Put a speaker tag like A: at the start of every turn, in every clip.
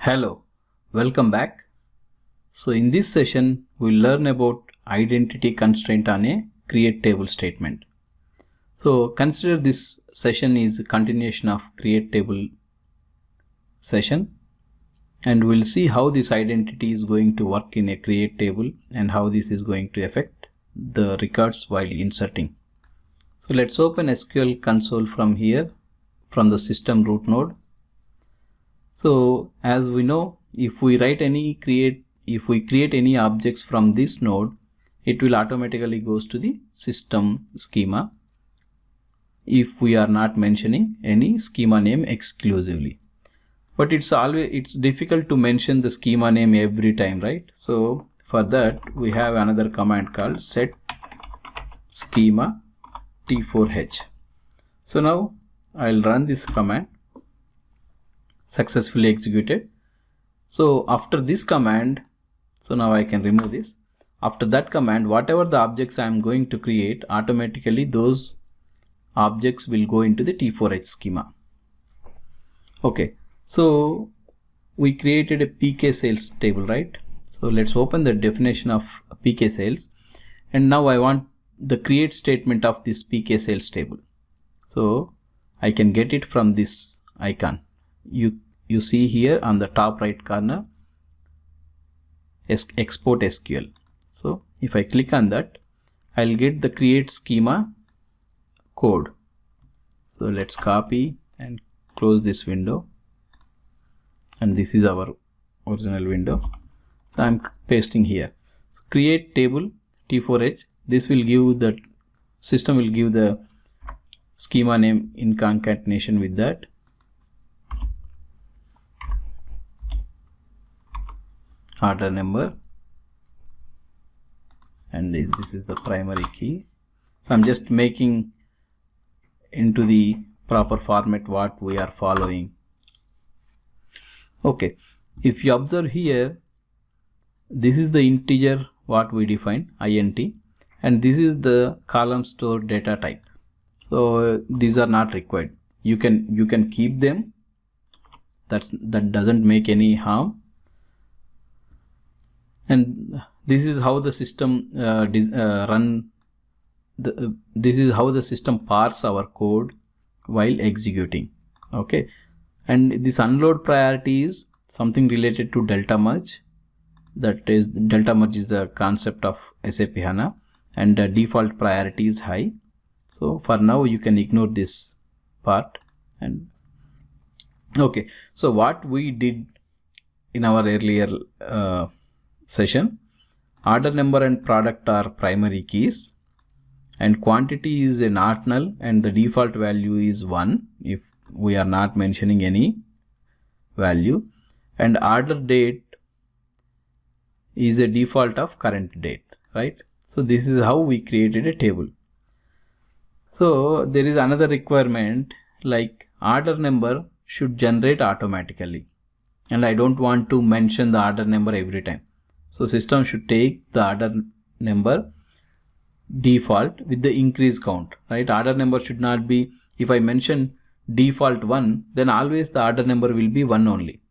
A: Hello, welcome back. So in this session, we'll learn about identity constraint on a create table statement. So consider this session is a continuation of create table session, and we'll see how this identity is going to work in a create table and how this is going to affect the records while inserting. So let's open SQL console from here, from the system root node. So as we know, if we create any objects from this node, it will automatically goes to the system schema if we are not mentioning any schema name exclusively. But it's difficult to mention the schema name every time, right? So for that we have another command called set schema t4h. So now I'll run this command. Successfully executed. So after this command, so now I can remove this. After that command, whatever the objects I am going to create, automatically those objects will go into the T4H schema. Okay, so we created a PK sales table, right? So let's open the definition of PK sales, and now I want the create statement of this PK sales table. So I can get it from this icon. You see here on the top right corner, export SQL. So if I click on that, I'll get the create schema code. So let's copy and close this window, and this is our original window. So I'm pasting here. So create table T4H. This will give the system will give the schema name in concatenation with that. Order number, and this is the primary key. So I'm just making into the proper format what we are following. Okay, if you observe here, this is the integer what we define, int, and this is the column store data type. So these are not required. You can keep them. That doesn't make any harm. And this is how the system this is how the system parse our code while executing. Okay, and this unload priority is something related to delta merge. That is, delta merge is the concept of SAP HANA, and the default priority is high. So for now you can ignore this part. And okay, so what we did in our earlier session, order number and product are primary keys, and quantity is a not null, and the default value is 1 if we are not mentioning any value, and order date is a default of current date, right? So this is how we created a table. So there is another requirement, like order number should generate automatically, and I don't want to mention the order number every time. So system should take the order number default with the increase count, right? Order number should not be, if I mention default 1, then always the order number will be 1 only.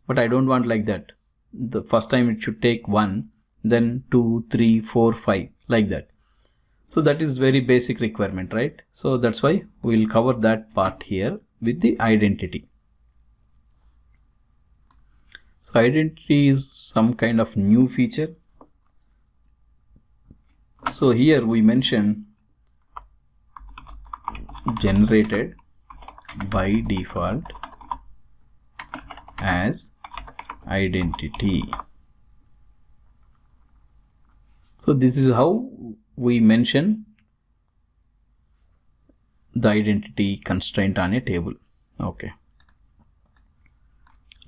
A: But I don't want like that. The first time it should take 1, then 2, 3, 4, 5, like that. So that is very basic requirement, right? So that's why we'll cover that part here with the identity. So identity is some kind of new feature. So here we mention generated by default as identity. So this is how we mention the identity constraint on a table. Okay,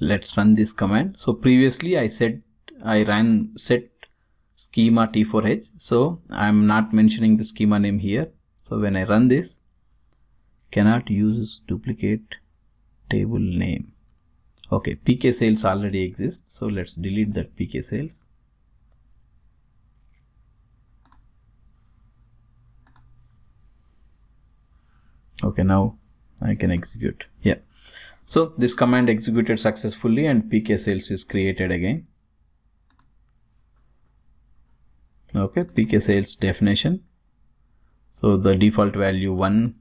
A: let's run this command. So previously I ran set schema T4H, so I'm not mentioning the schema name here. So when I run this, cannot use duplicate table name. Okay, PK sales already exists, so let's delete that PK sales. Okay, now I can execute. Yeah, So this command executed successfully and PK sales is created again. Okay, PK sales definition. So the default value 1,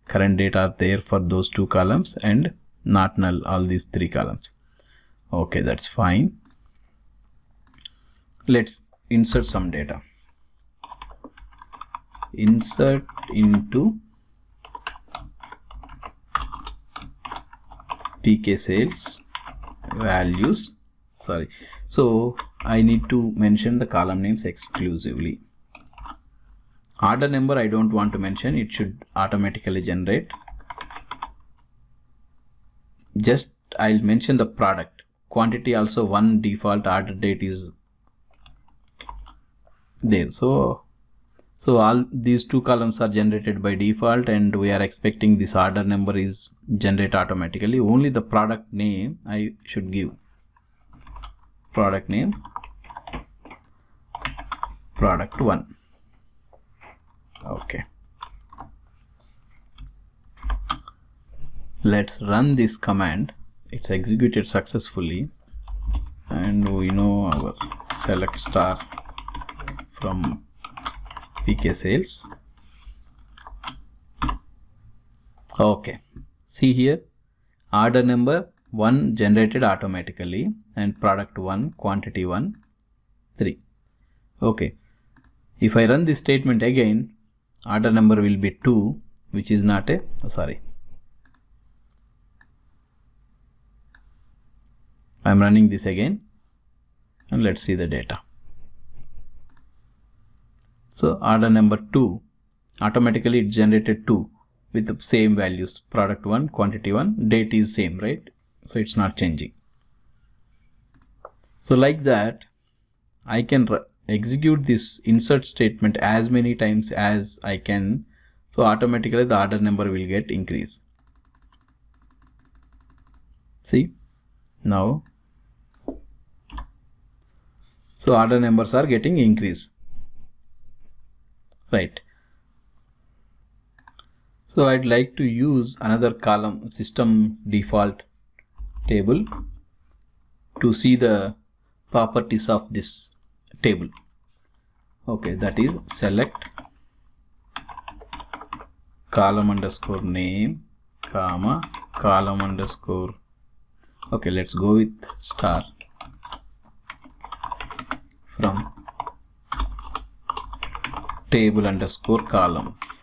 A: current date are there for those 2 columns and not null all these 3 columns. Okay, that's fine. Let's insert some data. Insert into PK sales values. Sorry. So I need to mention the column names exclusively. Order number I don't want to mention, it should automatically generate. Just I'll mention the product. Quantity also 1 default, order date is there. So all these 2 columns are generated by default and we are expecting this order number is generated automatically. Only the product name I should give. Product name product 1. Okay, let's run this command. It's executed successfully and we know our select star from PK sales. Okay, see here, order number 1 generated automatically and product 1, quantity 1, 3. Okay, if I run this statement again, order number will be 2, which is not a, I'm running this again and let's see the data. So order number 2, automatically it generated 2 with the same values, product 1, quantity 1, date is same, right? So it's not changing. So like that, I can execute this insert statement as many times as I can. So automatically the order number will get increased. See now. So order numbers are getting increased. Right. So I'd like to use another column, system default table, to see the properties of this table. Okay, that is select column underscore name, comma, column underscore. Okay, let's go with star from table underscore columns.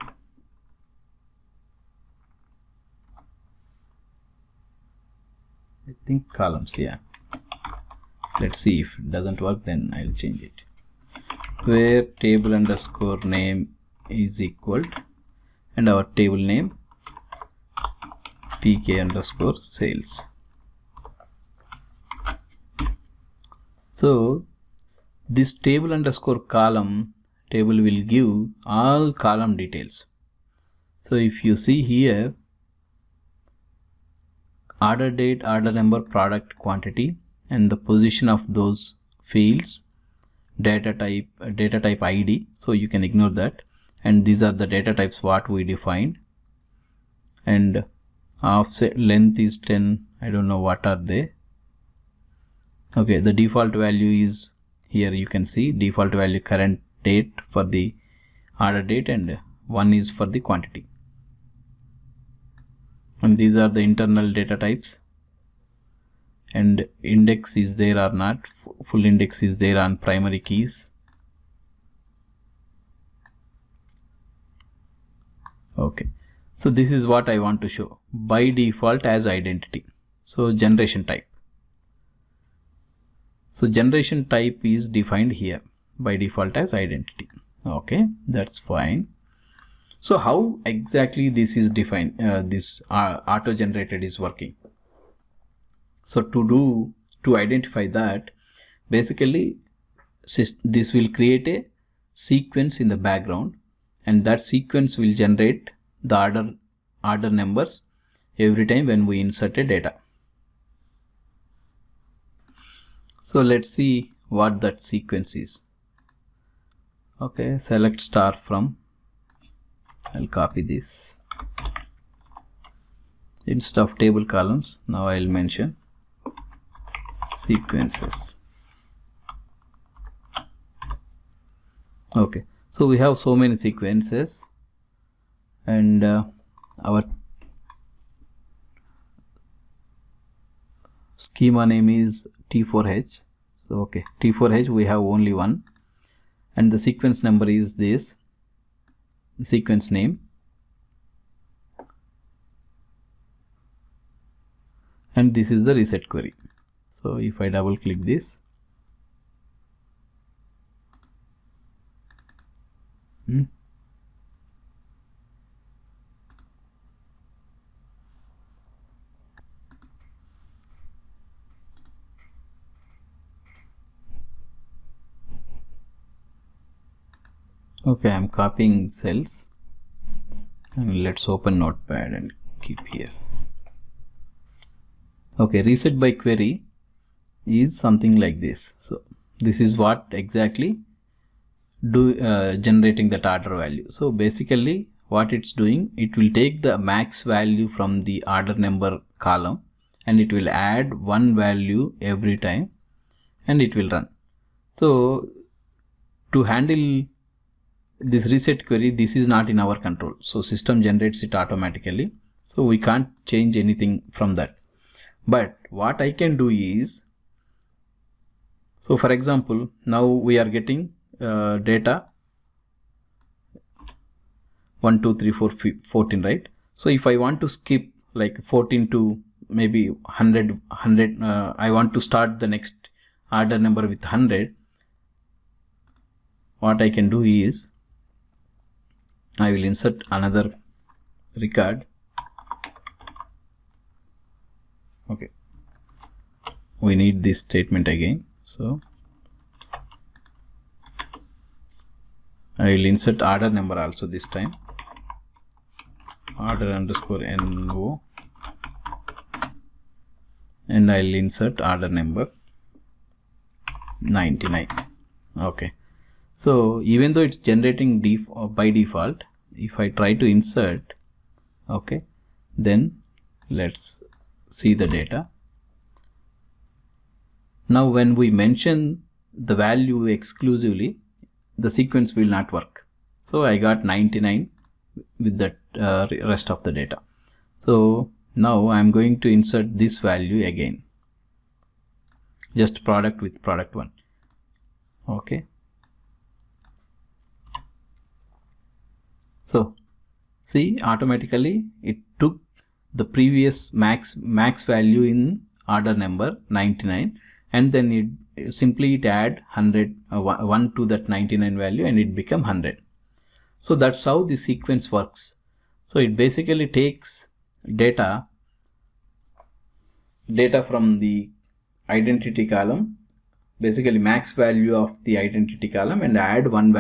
A: I think columns, yeah. Let's see, if it doesn't work then I'll change it. Where table underscore name is equal to, and our table name PK underscore sales. So this table underscore column table will give all column details. So if you see here, order date, order number, product, quantity, and the position of those fields, data type ID, so you can ignore that, and these are the data types what we defined, and offset length is 10. I don't know what are they. Okay, the default value is here, you can see default value current date for the order date and 1 is for the quantity, and these are the internal data types, and index is there or not, full index is there on primary keys. Okay, so this is what I want to show by default as identity. So generation type. So generation type is defined here by default as identity. Okay, that's fine. So how exactly this is defined, this auto generated is working? So to identify that, basically this will create a sequence in the background, and that sequence will generate the order numbers every time when we insert a data. So let's see what that sequence is. Okay, select star from, I'll copy this. instead of table columns, now I'll mention sequences. Okay, so we have so many sequences, and our schema name is T4H. So okay, T4H we have only one, and the sequence number is this, the sequence name, and this is the reset query. So if I double click this, okay, I'm copying cells, and let's open Notepad and keep here. Okay, reset by query is something like this. So this is what exactly generating that order value. So basically what it's doing, it will take the max value from the order number column and it will add one value every time and it will run. So to handle this reset query, this is not in our control. So system generates it automatically. So we can't change anything from that. But what I can do is, so for example, now we are getting data 1, 2, 3, 4, 14, right? So if I want to skip like 14 to maybe 100, I want to start the next order number with 100. What I can do is, I will insert another record. Okay, we need this statement again. So I will insert order number also this time, order underscore NO, and I will insert order number 99. Okay, so even though it's generating by default, if I try to insert, okay, then let's see the data. Now when we mention the value exclusively, the sequence will not work. So I got 99 with that rest of the data. So now I'm going to insert this value again, just product with product 1. Okay, so see, automatically it took the previous max value in order number 99, and then it simply add 100 1 to that 99 value and it become 100. So that's how the sequence works. So it basically takes data from the identity column, basically max value of the identity column, and add one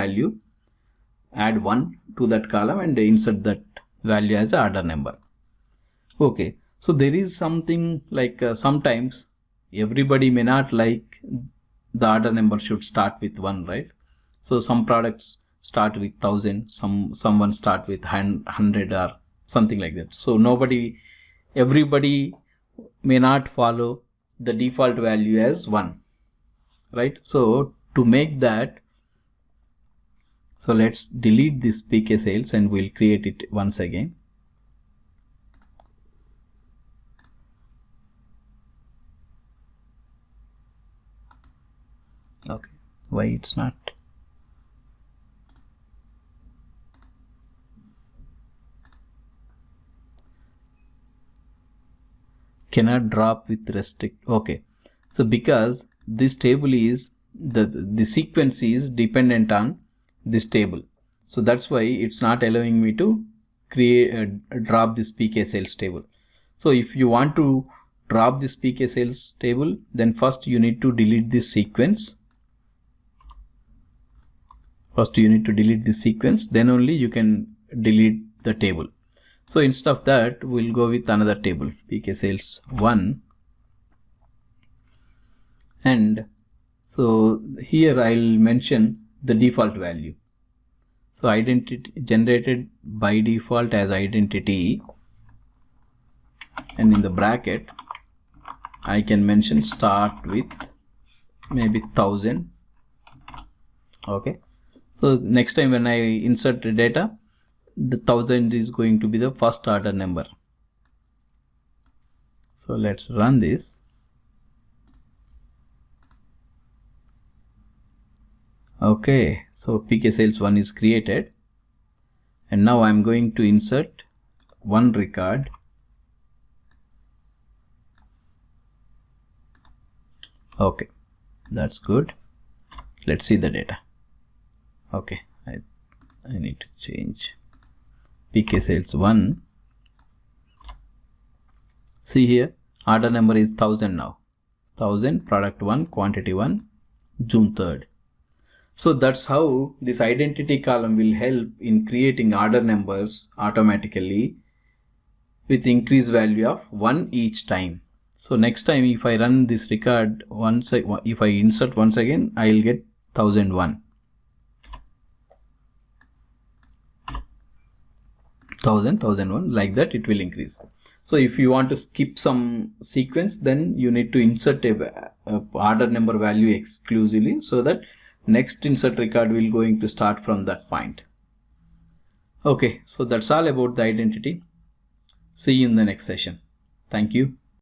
A: to that column and insert that value as a order number. Okay, so there is something like sometimes everybody may not like the order number should start with 1, right? So some products start with 1000, someone start with 100 or something like that. So everybody may not follow the default value as 1, right? So to make that, so let's delete this PK sales and we'll create it once again. Okay, why it's not? Cannot drop with restrict. Okay, so because this table is the sequence is dependent on this table, so that's why it's not allowing me to create drop this PK sales table. So if you want to drop this PK sales table, then first you need to delete this sequence. Then only you can delete the table. So instead of that, we'll go with another table, PK sales 1, and so here I'll mention the default value. So identity generated by default as identity and in the bracket I can mention start with maybe 1000. Okay, so next time when I insert the data, the 1000 is going to be the first order number. So let's run this. Okay, so PK sales 1 is created, and now I'm going to insert one record. Okay, that's good. Let's see the data. Okay, I need to change PK sales 1. See here, order number is 1000 now. 1000, product 1, quantity 1, June 3rd. So that's how this identity column will help in creating order numbers automatically with increased value of 1 each time. So next time if I run this record once, if I insert once again, I will get 1001. 1001, like that it will increase. So if you want to skip some sequence, then you need to insert a order number value exclusively, so that next insert record will going to start from that point. Okay, so that's all about the identity. See you in the next session. Thank you.